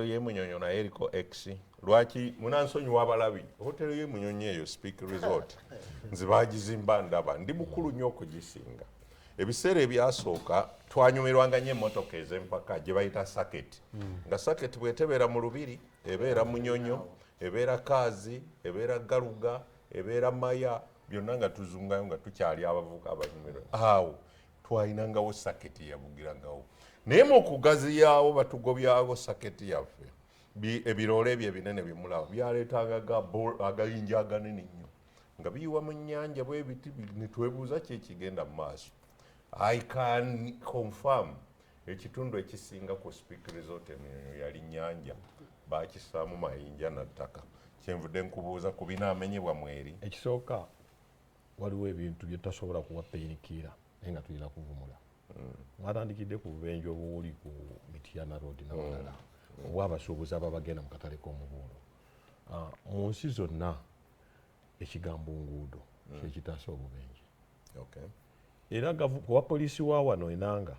ye Munyonyo naye eriko X lwaki munansonyiwa abalabi hotelo ye Munyonyo eyo Speak Resort nze bagizimba ndaba ndi mukulu nnyo okugisinga ebiseera ebyasooka twanyumirwanga nnyo emmotoka ez'empaka gye bayita saketi nga saketi bw'etebeera mu lubiri ebeera Munyonyo ebeera Kaazi ebeera Galuga ebeera Maya byonna nga tuzungayo nga tukyali abavubuka abanyumirwa awo twalinangawo saketi yabugirangawo naye mu kugaziyaawo batugobyawo saketi yaffe ebiroole ebyo ebinene bimulaba byaleetanga agayinja aganene nnyo nga biyiwa mu nnyanja bwe biti ne twebuuza ki ekigenda mu maaso. I can confirm ekitundu ekisinga ku Speak Resort Munyonyo yali nnyanja baakissaamu mayinja na ttaka kyenvudde nkubuuza ku binaamenyebwa mweri. Ekisooka waliwo ebintu bye tutasobola kuwa peyinikiira naye nga tulina kuvumula. Mwatandikidde ku bubenje obuli ku Mityana Road n'abalala obw'abasuubuzi ababa bagenda mu katale k'omubuulo. Mu nsi zonna ekigambo nguudo kyekitaasa obubenje. Era owa poliisi wa wano Enanga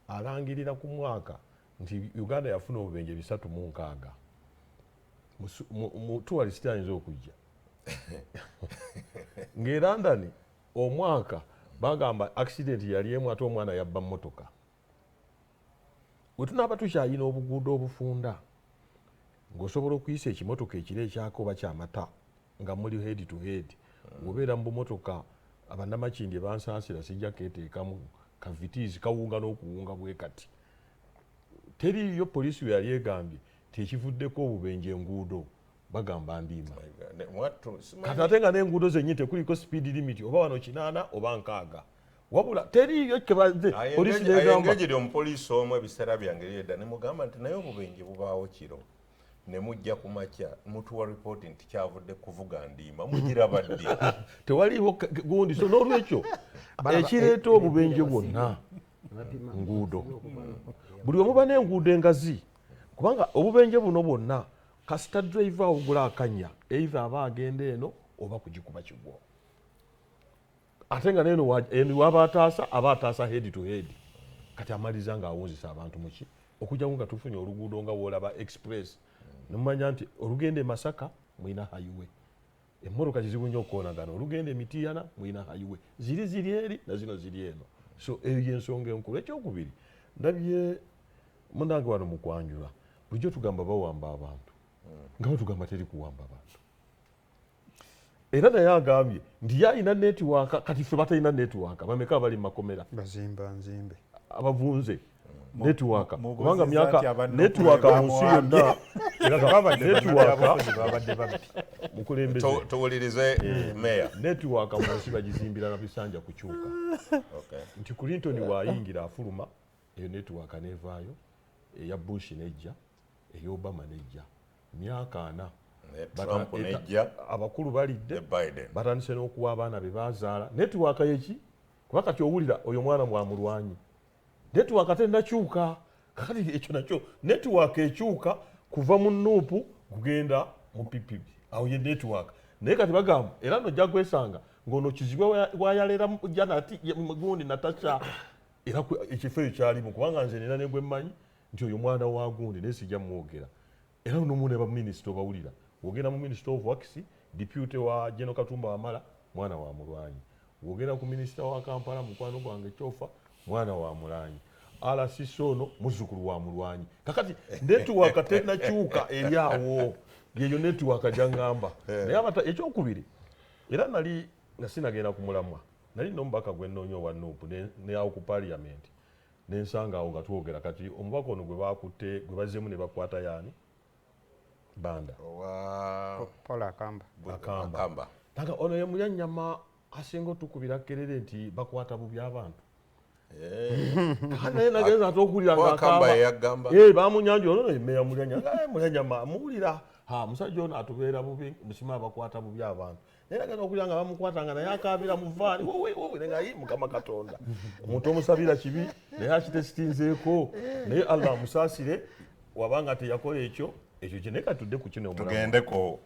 alangirira ku mwaka nti Uganda yafuna obubenje 306 mu tourist ayinza okujja ng'e London omwaka bagamba accident yali emu ate omwana yabba mmotoka. Bwe tunaaba tukyalina obuguudo obufunda ng'osobola okuyisa ekimotoka ekiro ekyako oba kyamata nga muli head to head ng'obeera mu bumotoka abannamakindy bansaasira sijja keeteekamu kavitiizi kawunga n'okuwunga bwe kati. Teriiyo poliisi we yali egambye tekivuddeko obubenje enguudo bagamba ndiima. Kati ate nga n'enguudo zennyini tekuliko speed limit oba wano 80 oba 60 wabula teriiyo kyebaze poliisi negamba. Ayengejere omupoliisi omu ebiseera byange byedda ne mugamba nti naye obubenje bubaawo kiro ne mujja ku makya mutuwa ripooti nti kyavudde kuvuga ndiima mugiraba ddi. Tewaliiwo gundi so n'olwekyo ekireeta obubenje bwonna nguudo. Buli omuba n'enguudo engazi kubanga obubenje buno bwonna kasita driver awugula akanya either aba agenda eno oba kugikuba kigwo. Ate nga neno waba ataasa head to head kati amaliza nga awunzisa abantu muki okujja nga tufunye oluguudo nga woolaba express nemumanya nti olugenda e Masaka mwina highway emmotoka kizibu nnyo okukoonagana olugenda e Mityana mwina highway ziri eri na zino ziri eno. So eyo y'ensonga enkulu. Ekyokubiri ndabye munange wano mu kwanjula bulijjo tugamba bawamba abantu nga batugamba teri kuwamba abantu. Era naye agambye nti yalina netiwaaka kati ffe batalina netiwaaka bameka abali mu makomera bazimba nzimbe abavunze netiwaaka kubanga myaka netiwaaka mu nsi yonna netiwaaka mukulembeze tuwulirize meya netiwaaka mu nsi bagizimbira na bisanja kukyuka. Nti Clinton waayingira afuluma eyo netiwaaka nevaayo eya Bush nejja eya Obama nejja myaka 4 Trump nejja abakulu balidde batandise n'okuwa abaana be bazaala netiwaaka yeki kuba kati owulira oyo mwana mwamulwanyi netiwaaka tennakyuka kakati ekyo nakyo netiwaaka ekyuka kuva mu nuupu kugenda mu PPP awo ye netiwaaka naye kati bagamba era nojja kwesanga ng'ono kizibwe wayalera janati gundi Natasha era ekifo ekyo kyalimu kubanga nze nina negwe mmanyi nti oyo mwana wa gundi naye sijja mwogera era nomu ne baminisita obawulira wogenda mu Minister of Works deputy wa General Katumba Wamala mwana wa mulwanyi wogenda ku Minister wa Kampala mukwano gwange Kyofa mwana wa mulanyi RCC ono muzzukulu wa mulwanyi kakati netiwaaka tennakyuka eri awo yeyo netiwaaka gyangamba naye ekyokubiri era nali nga sinagenda ku mulamwa nali n'omubaka gwe nnoonya owa Nuupu neyawo ku Parliament nensanga awo nga twogera kati omubaka ono gwe bakutte gwe bazzeemu ne bakwata yaani Banda Paul Akamba taga ono ye mulyanyama asinga otukubira kerere nti bakwata bubi abantu naye nagenza ate okulira ng'akamba bamunyanja ono emeya mulyanyama muwulira musajja ono atubeera bubi musima abakwata bubi abantu naye nagenza okulira nga bamukwatanga naye akaabira muvaani wowe nga ye Mukama Katonda omuntu omusabira kibi naye akitesitinzeeko naye Allah amusaasire wabanga teyakola ekyo kye naye katudde ku kino tugendeko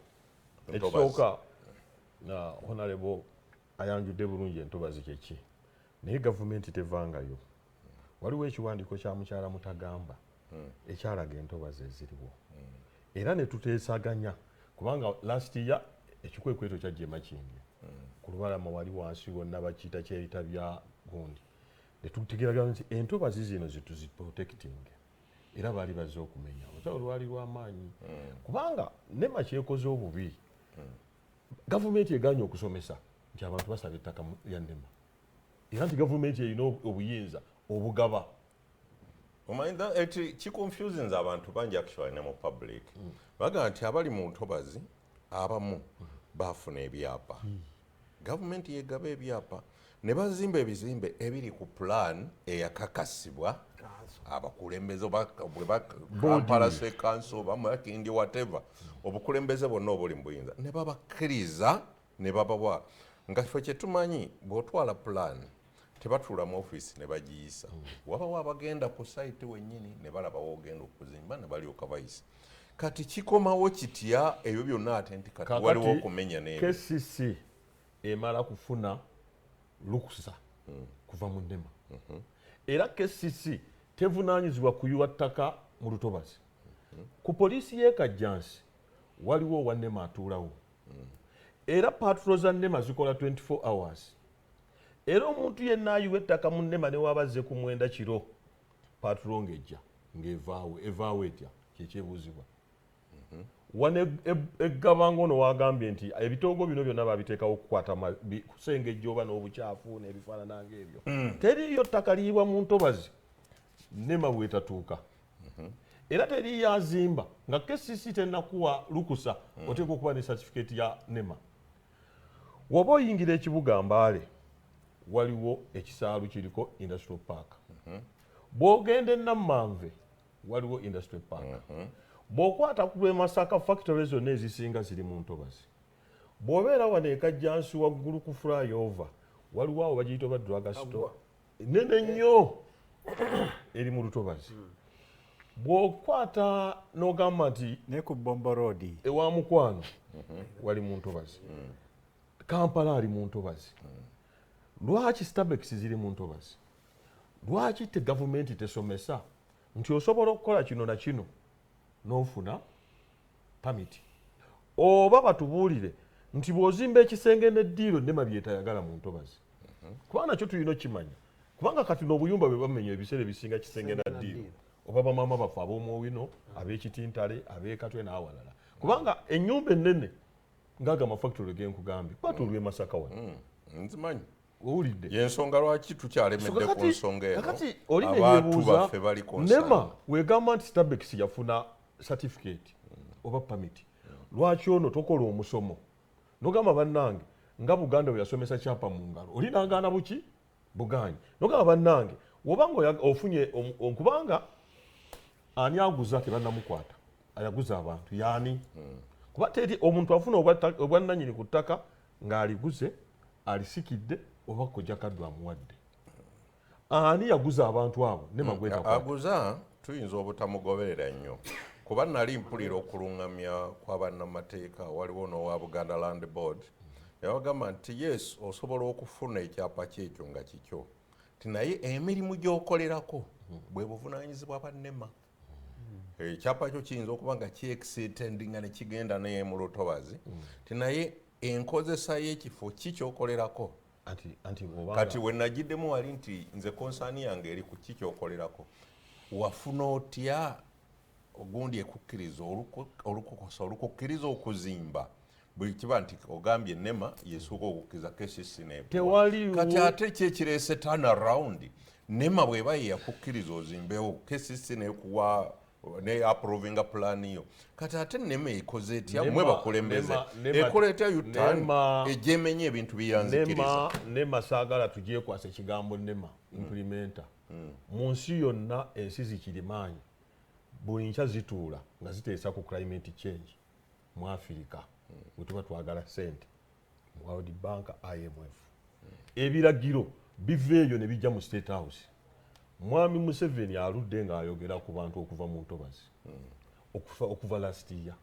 ekisooka na honorable ayanjudde bulungi entobazi kyeki naye gavumenti tevangayo. Waliwo ekiwandiiko kya mukyala Mutagamba ekyalaga entobazi eziriwo era ne tuteesaganya kubanga last year ekikwekweto kyajja Makindye ku lubalama wali wansi wonna bakiyita kyeyita bya gundi ne tutegeeraga nti entobazi zino zituziprotecting era baali bazze okumenya olutalo lwali lw'amaanyi kubanga NEMA kyekoze obubi gavumenti eganye okusomesa nti abantu basaba ettaka lya NEMA era nti gavumenti erina obuyinza obugaba omanyi eti kiconfusinze abantu bangi actually ne mu public baga nti abali mu ntobazi abamu bafuna ebyapa gavumenti yegaba ebyapa ne bazimba ebizimbe ebiri ku plan eyakakasibwa abakulembeze Kampala Council oba Makindye whatever obukulembeze bonna obuli mu buyinza ne babakkiriza ne babawa nga ffe kyetumanyi bw'otwala plan tebatuula mu office ne bagiyisa wabawo abagenda ku site wennyini ne balaba wogenda okuzimba ne balyoka bayisa kati kikomawo kitya ebyo byonna ate nti kati waliwo okumenya n'ebyo KCC emala kufuna lukusa kuva mu NEMA era KCC tevunaanyizibwa kuyiwa ttaka mu lutobazi ku poliisi y'e Kajjansi waliwo owa NEMA atuulawo era patrol za NEMA zikola 24 hours era omuntu yenna ayiwa ettaka mu NEMA ne wabazze ku mwenda kiro patrol ng'ejja ng'evaawo etya kyekyebuuzibwa wano eggaba ngono wagambye nti ebitoogo bino byonna babiteekawo okukwata kusengejja oba n'obukyafu n'ebifaanana ng'ebyo teriiyo ttaka liyiibwa mu ntobazi NEMA bwetatuuka era teriiyo azimba nga KCC tennakuwa lukusa oteekwa okuba ne certificate ya NEMA woba oyingira ekibuga Mbale waliwo ekisaalu kiriko industrial park bw'ogenda e Nammanve waliwo industrial park bw'okwata ku lw'e Masaka factory zonna ezisinga ziri mu ntobazi bw'obeera wano e Kajjansi waggulu ku flyover waliwo awo bagiyita oba drug store nene nnyo eri mu lutobazi bw'okwata n'ogamba nti ne ku Bombo Road ewa Mukwano wali mu ntobazi Kampala ali mu ntobazi lwaki Starbex ziri mu ntobazi lwaki te gavumenti tesomesa nti osobola okukola kino na kino n'ofuna pamiti oba batubuulire nti bw'ozimba ekisenge n'eddiiro NEMA byetayagala mu ntobazi kubanga nakyo tulina okimanya kubanga kati n'obuyumba bwe bamenya ebiseera ebisinga kisenge na ddiiro oba bamaama baffe ab'Omuwino ab'Ekitintale ab'Ekatwe n'awalala kubanga ennyumba ennene ngaaga amafactory genkugambye batulwe Masaka wano nzimanyi owulidde yensonga lwaki tukyalemedde ku nsonga eno kakati oli ne abantu yeebuuza baffe bali concerned. NEMA wegamba nti Starbex yafuna certificate oba permit lwaki ono tokola omusomo nogamba bannange nga Buganda bwe yasomesa kyapa mu ngalo oli nagaana buki buganyi nogamba bannange wobanga ofunye okubanga ani aguza tebannamukwata ayaguza abantu yaani kuba teri omuntu afuna obwannannyini ku ttaka ng'aliguze alisikidde oba kojja kaddu amuwadde ani yaguza abantu abo NEMA gwetakwata aguza tuyinza obutamugoberera nnyo kuba nali mpulira okulungamya kw'abannamateeka waliwo n'owa Buganda Land Board yabagamba nti yes osobola okufuna ekyapa kyekyo nga kikyo ti naye emirimu gy'okolerako bwe buvunaanyizibwa bwa NEMA ekyapa kyo kiyinza okuba nga kiexitendinga ne kigenda naye mu lutobazi ti naye enkozesa y'ekifo kikyokolerako kati we nagiddemu wali nti nze konsaani yange eri ku kikyokolerako wafuna otya ogundi ekukkiriza olukukosa olukukkiriza okuzimba buli kiba nti ogambye NEMA yesuuka okukkiriza KCC n'ebyo kati ate kyekireese turnaround NEMA bw'eba ye yakukkiriza ozimbewo KCC n'ekuwa ne approvinga plan yo kati ate NEMA ekoze etya mwe bakulembeze ekola etya yutan ejemenya ebintu byanzikiriza NEMA saagala tugyekwasa ekigambo NEMA implementer mu nsi yonna ensi zikirimaanyi buli nkya zituula nga ziteesa ku climate change mu Afirika bwe tuba twagala sente World Bank IMF ebiragiro biva eyo ne bijja mu State House Mwami Museveni aludde ng'ayogera ku bantu okuva mu ntobazi okuva last year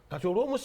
kati olw'omusi